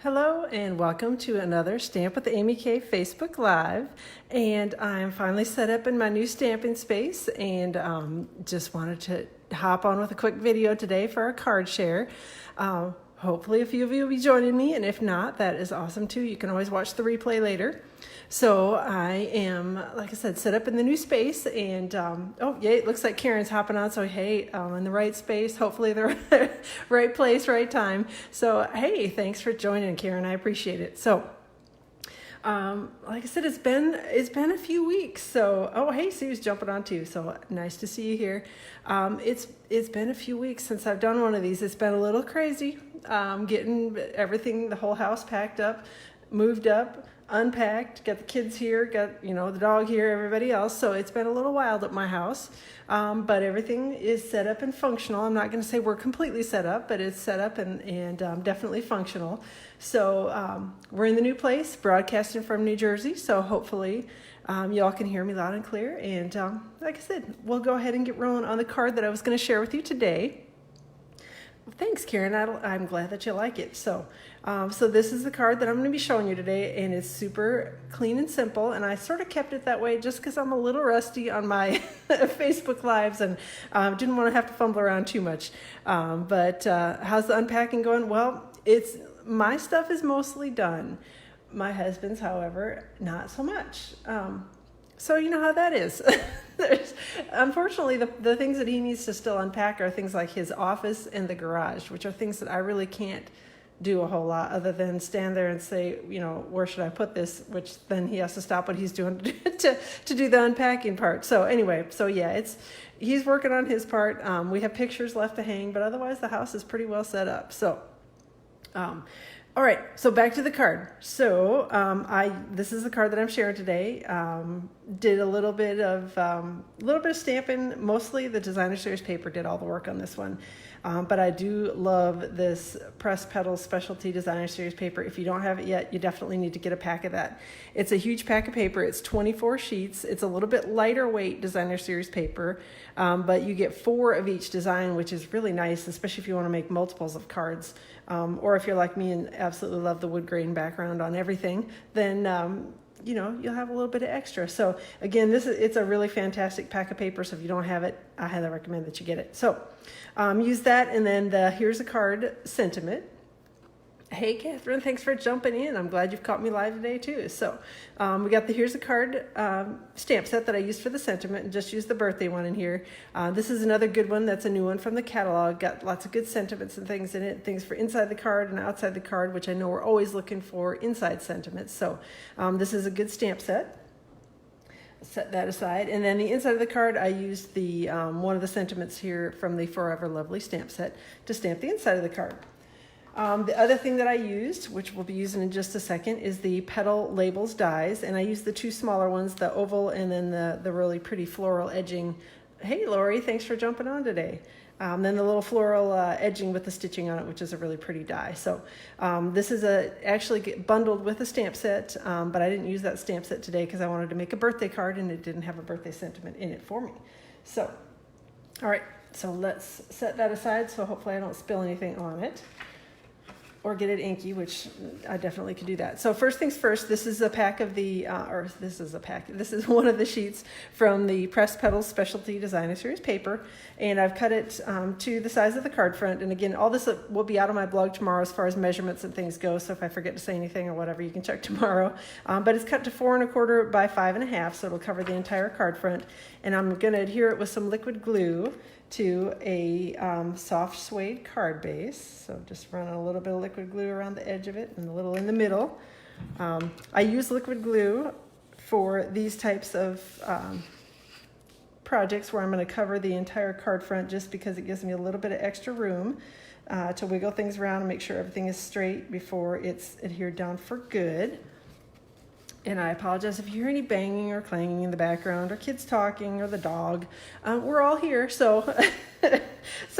Hello and welcome to another Stamp with Amy K Facebook Live. And I'm finally set up in my new stamping space and just wanted to hop on with a quick video today for our card share. Hopefully a few of you will be joining me, and if not, that is awesome too. You can always watch the replay later. So I am, like I said, set up in the new space, and oh yay, it looks like Karen's hopping on, so hey, in the right space, hopefully the right place, right time. So hey, thanks for joining, Karen, I appreciate it. So like I said, it's been a few weeks. So, oh, hey, Sue's jumping on too. So nice to see you here. It's been a few weeks since I've done one of these. It's been a little crazy, getting everything, the whole house packed up, moved up, unpacked, got the kids here, got, the dog here, everybody else. So it's been a little wild at my house. But everything is set up and functional. I'm not going to say we're completely set up, but it's set up and definitely functional. So we're in the new place, broadcasting from New Jersey. So hopefully y'all can hear me loud and clear. And like I said, we'll go ahead and get rolling on the card that I was going to share with you today. Thanks, Karen. I'm glad that you like it. So this is the card that I'm going to be showing you today, and it's super clean and simple. And I sort of kept it that way just because I'm a little rusty on my Facebook Lives and didn't want to have to fumble around too much. But how's the unpacking going? Well, my stuff is mostly done. My husband's, however, not so much. So you know how that is. Unfortunately, the things that he needs to still unpack are things like his office and the garage, which are things that I really can't do a whole lot other than stand there and say, where should I put this? Which then he has to stop what he's doing to do the unpacking part. So anyway, he's working on his part. We have pictures left to hang, but otherwise the house is pretty well set up. So, all right, so back to the card. So this is the card that I'm sharing today. Did a little bit of stamping. Mostly the designer series paper did all the work on this one. But I do love this Press Petals specialty designer series paper. If you don't have it yet, you definitely need to get a pack of that. It's a huge pack of paper. It's 24 sheets. It's a little bit lighter weight designer series paper, but you get 4 of each design, which is really nice, especially if you want to make multiples of cards. Or if you're like me and absolutely love the wood grain background on everything, then you'll have a little bit of extra. So again, it's a really fantastic pack of paper. So if you don't have it, I highly recommend that you get it. So use that, and then here's a card sentiment. Hey, Catherine, thanks for jumping in. I'm glad you've caught me live today too. So we got the Here's a Card stamp set that I used for the sentiment, and just used the birthday one in here. This is another good one. That's a new one from the catalog. Got lots of good sentiments and things in it. Things for inside the card and outside the card, which I know we're always looking for inside sentiments. So this is a good stamp set. Set that aside. And then the inside of the card, I used the one of the sentiments here from the Forever Lovely stamp set to stamp the inside of the card. The other thing that I used, which we'll be using in just a second, is the Petal Labels dies, and I used the 2 smaller ones, the oval and then the really pretty floral edging. Hey, Lori, thanks for jumping on today. Then the little floral edging with the stitching on it, which is a really pretty die. So this is actually bundled with a stamp set, but I didn't use that stamp set today because I wanted to make a birthday card, and it didn't have a birthday sentiment in it for me. So, all right, so let's set that aside so hopefully I don't spill anything on it or get it inky, which I definitely could do that. So first things first, this is a pack of this is one of the sheets from the Press Petals Specialty Designer Series paper, and I've cut it to the size of the card front. And again, all this will be out on my blog tomorrow as far as measurements and things go, so if I forget to say anything or whatever, you can check tomorrow. But it's cut to 4 1/4 by 5 1/2, so it'll cover the entire card front. And I'm gonna adhere it with some liquid glue to a soft suede card base. So just run a little bit of liquid glue around the edge of it and a little in the middle. I use liquid glue for these types of projects where I'm going to cover the entire card front, just because it gives me a little bit of extra room to wiggle things around and make sure everything is straight before it's adhered down for good. And I apologize if you hear any banging or clanging in the background, or kids talking, or the dog. We're all here, so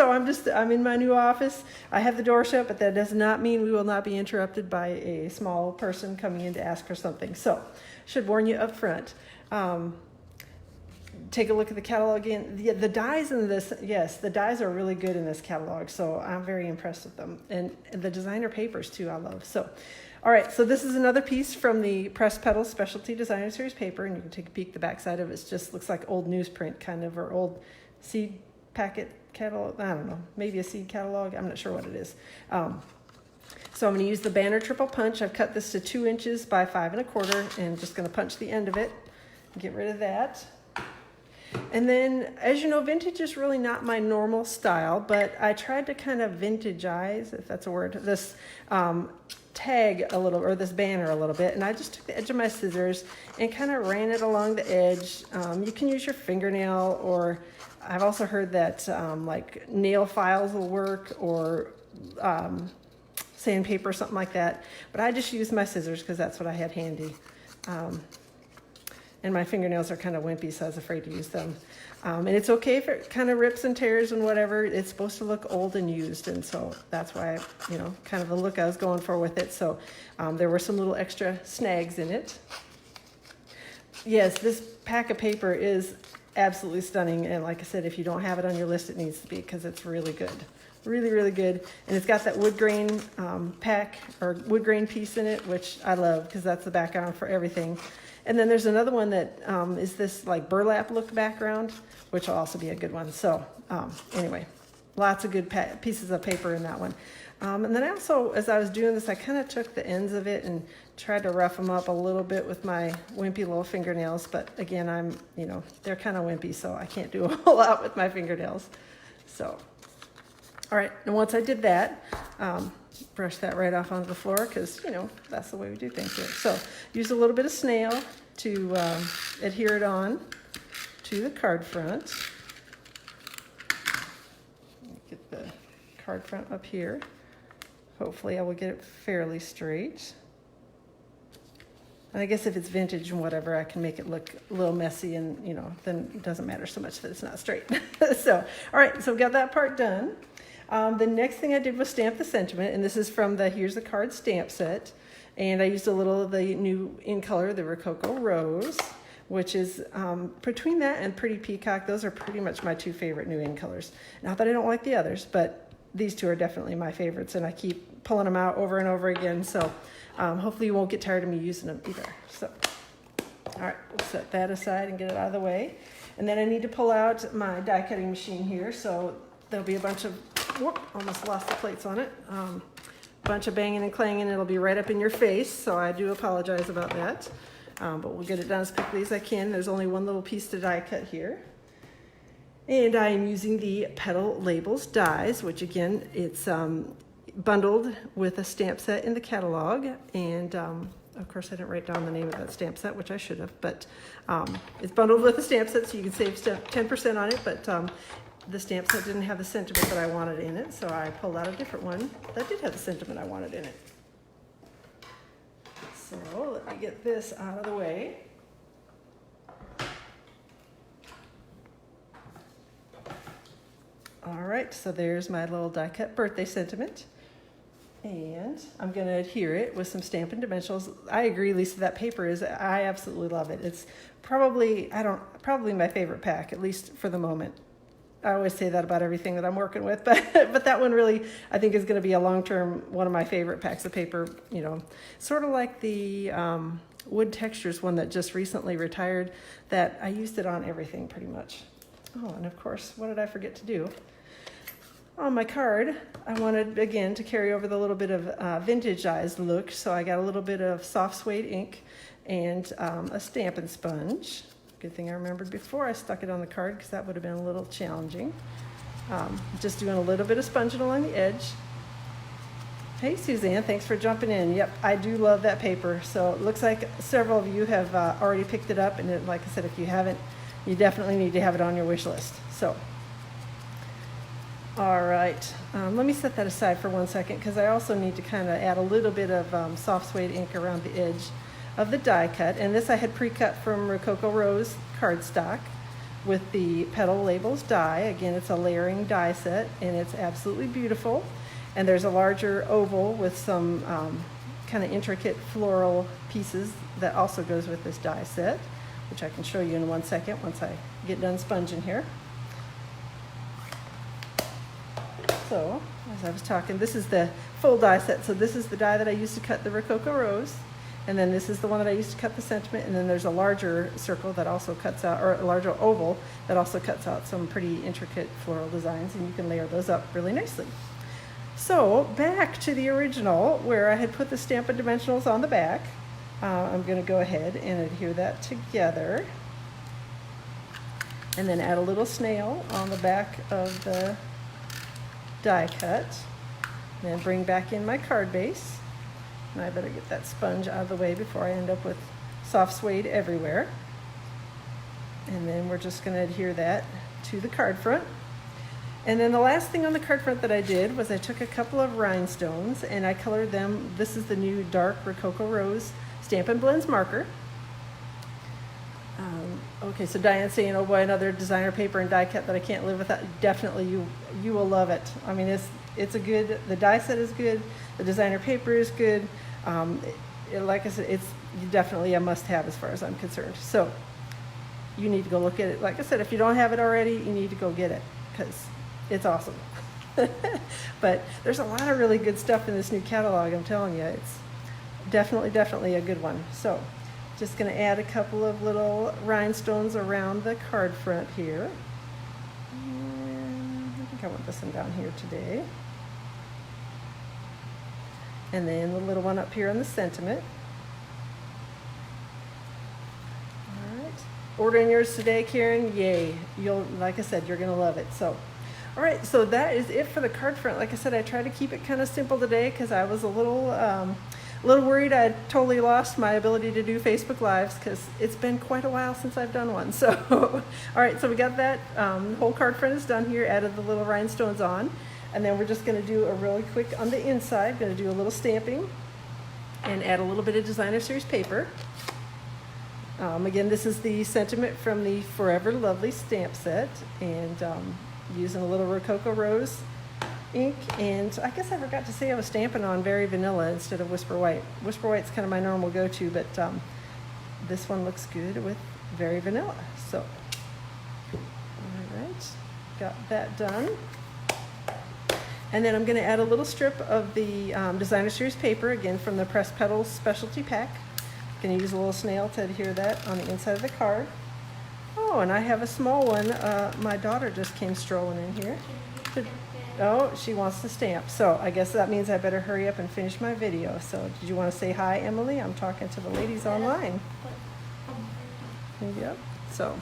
I'm in my new office. I have the door shut, but that does not mean we will not be interrupted by a small person coming in to ask for something. So, should warn you up front. take a look at the catalog again. The dies in this, yes, the dies are really good in this catalog, so I'm very impressed with them. And the designer papers too, I love. So, all right, so this is another piece from the Pressed Petals Specialty Designer Series paper, and you can take a peek at the back side of it. It just looks like old newsprint kind of, or old seed packet catalog. I don't know, maybe a seed catalog. I'm not sure what it is. So I'm going to use the Banner Triple Punch. I've cut this to 2 inches by 5 1/4, and just going to punch the end of it and get rid of that. And then, as you know, vintage is really not my normal style, but I tried to kind of vintageize, if that's a word, this tag a little, or this banner a little bit, and I just took the edge of my scissors and kind of ran it along the edge. You can use your fingernail, or I've also heard that like nail files will work, or sandpaper, something like that, but I just used my scissors because that's what I had handy. And my fingernails are kind of wimpy, so I was afraid to use them. And it's okay if it kind of rips and tears and whatever. It's supposed to look old and used, and so that's why, you know, kind of the look I was going for with it. So there were some little extra snags in it. Yes, this pack of paper is absolutely stunning, and like I said, if you don't have it on your list, it needs to be, because it's really good. Really, really good. And it's got that wood grain pack, or wood grain piece in it, which I love, because that's the background for everything. And then there's another one that is this like burlap look background, which will also be a good one. So anyway, lots of good pieces of paper in that one. And then I also, as I was doing this, I kind of took the ends of it and tried to rough them up a little bit with my wimpy little fingernails. But again, you know, they're kind of wimpy, so I can't do a whole lot with my fingernails. So, all right, and once I did that, brush that right off onto the floor, because, you know, that's the way we do things here. So use a little bit of snail to adhere it on to the card front. Get the card front up here. Hopefully I will get it fairly straight. And I guess if it's vintage and whatever, I can make it look a little messy, and, you know, then it doesn't matter so much that it's not straight. So, all right, so we got that part done. The next thing I did was stamp the sentiment, and this is from the Here's the Card stamp set. And I used a little of the new in color, the Rococo Rose, which is between that and Pretty Peacock. Those are pretty much my 2 favorite new in colors. Not that I don't like the others, but these 2 are definitely my favorites, and I keep pulling them out over and over again. So hopefully you won't get tired of me using them either. So, all right, we'll set that aside and get it out of the way. And then I need to pull out my die cutting machine here. So there'll be a bunch of, whoop, almost lost the plates on it. Bunch of banging and clanging. It'll be right up in your face, so I do apologize about that. But we'll get it done as quickly as I can. There's only one little piece to die cut here. And I am using the Petal Labels dies, which again, it's bundled with a stamp set in the catalog. And of course, I didn't write down the name of that stamp set, which I should have, but it's bundled with a stamp set, so you can save 10% on it, but the stamp set didn't have the sentiment that I wanted in it, so I pulled out a different one that did have the sentiment I wanted in it. So let me get this out of the way. All right, so there's my little die cut birthday sentiment. And I'm going to adhere it with some Stampin' Dimensionals. I agree, Lisa, that paper I absolutely love it. It's probably my favorite pack, at least for the moment. I always say that about everything that I'm working with, but that one really, I think, is going to be a long-term one of my favorite packs of paper, you know, sort of like the Wood Textures one that just recently retired, that I used it on everything pretty much. Oh, and of course, what did I forget to do? On my card, I wanted, again, to carry over the little bit of vintageized look, so I got a little bit of soft suede ink and a Stampin' sponge. Good thing I remembered before I stuck it on the card, because that would have been a little challenging. Just doing a little bit of sponging along the edge. Hey, Suzanne, thanks for jumping in. Yep, I do love that paper. So it looks like several of you have already picked it up, and like I said, if you haven't, you definitely need to have it on your wish list. So, all right, let me set that aside for 1 second, because I also need to kind of add a little bit of soft suede ink around the edge of the die cut. And this I had pre-cut from Rococo Rose cardstock with the Petal Labels die. Again, it's a layering die set, and it's absolutely beautiful. And there's a larger oval with some kind of intricate floral pieces that also goes with this die set, which I can show you in 1 second once I get done sponging here. So, as I was talking, this is the full die set. So this is the die that I used to cut the Rococo Rose. And then this is the one that I used to cut the sentiment. And then there's a larger circle that also cuts out, or a larger oval that also cuts out some pretty intricate floral designs. And you can layer those up really nicely. So back to the original where I had put the Stampin' Dimensionals on the back. I'm going to go ahead and adhere that together. And then add a little snail on the back of the die cut. Then bring back in my card base. And I better get that sponge out of the way before I end up with soft suede everywhere. And then we're just going to adhere that to the card front. And then the last thing on the card front that I did was I took a couple of rhinestones and I colored them. This is the new dark Rococo Rose Stampin' Blends marker. Okay, so Diane's saying, oh boy, another designer paper and die cut that I can't live without. Definitely, you will love it. I mean, it's a good, the die set is good, the designer paper is good. Like I said, it's definitely a must-have as far as I'm concerned. So you need to go look at it. Like I said, if you don't have it already, you need to go get it because it's awesome. But there's a lot of really good stuff in this new catalog, I'm telling you. It's definitely a good one. So just going to add a couple of little rhinestones around the card front here. And I think I want this one down here today. And then the little one up here on the sentiment. All right. Ordering yours today, Karen? Yay. You'll, like I said, you're going to love it. So, all right. So that is it for the card front. Like I said, I tried to keep it kind of simple today because I was a little worried I'd totally lost my ability to do Facebook Lives because it's been quite a while since I've done one. So, all right, so we got that whole card front is done here, added the little rhinestones on, and then we're just going to do a really quick on the inside, going to do a little stamping and add a little bit of designer series paper. Again, this is the sentiment from the Forever Lovely stamp set, and using a little Rococo Rose ink, and I guess I forgot to say I was stamping on Very Vanilla instead of Whisper White. Whisper White's kind of my normal go-to, but this one looks good with Very Vanilla. So, all right, got that done. And then I'm going to add a little strip of the designer series paper, again from the Pressed Petals specialty pack. I'm going to use a little snail to adhere that on the inside of the card. Oh, and I have a small one. My daughter just came strolling in here. Oh, she wants to stamp. So I guess that means I better hurry up and finish my video. So did you want to say hi, Emily? I'm talking to the ladies online. Yep. So,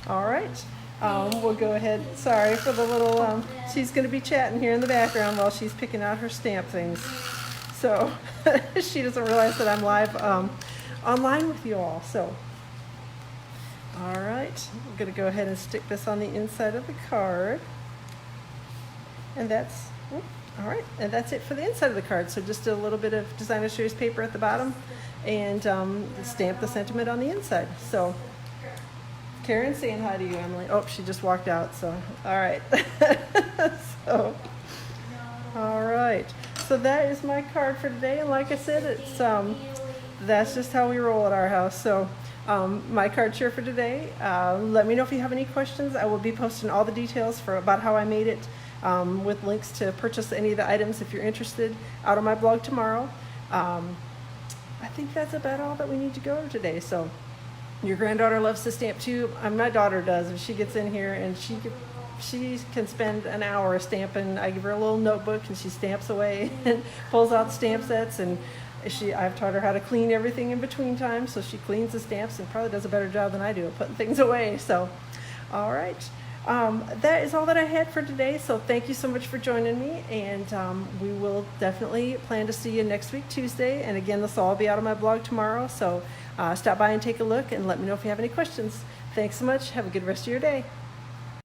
all right. We'll go ahead. Sorry for the little, she's going to be chatting here in the background while she's picking out her stamp things. So she doesn't realize that I'm live online with you all. So, all right. I'm going to go ahead and stick this on the inside of the card. And that's, all right, and that's it for the inside of the card. So just a little bit of designer series paper at the bottom and stamp the sentiment on the inside. So Karen's saying hi to you, Emily. Oh, she just walked out, so all right. So, all right. So that is my card for today. And like I said, it's that's just how we roll at our house. So my card share for today. Let me know if you have any questions. I will be posting all the details about how I made it. With links to purchase any of the items if you're interested out on my blog tomorrow. I think that's about all that we need to go over today. So your granddaughter loves to stamp too. My daughter does. If she gets in here and she can spend an hour stamping. I give her a little notebook and she stamps away and pulls out stamp sets, and I've taught her how to clean everything in between times, so she cleans the stamps and probably does a better job than I do at putting things away. So all right. That is all that I had for today, so thank you so much for joining me, and we will definitely plan to see you next week, Tuesday, and again, this will all be out on my blog tomorrow, so stop by and take a look and let me know if you have any questions. Thanks so much. Have a good rest of your day.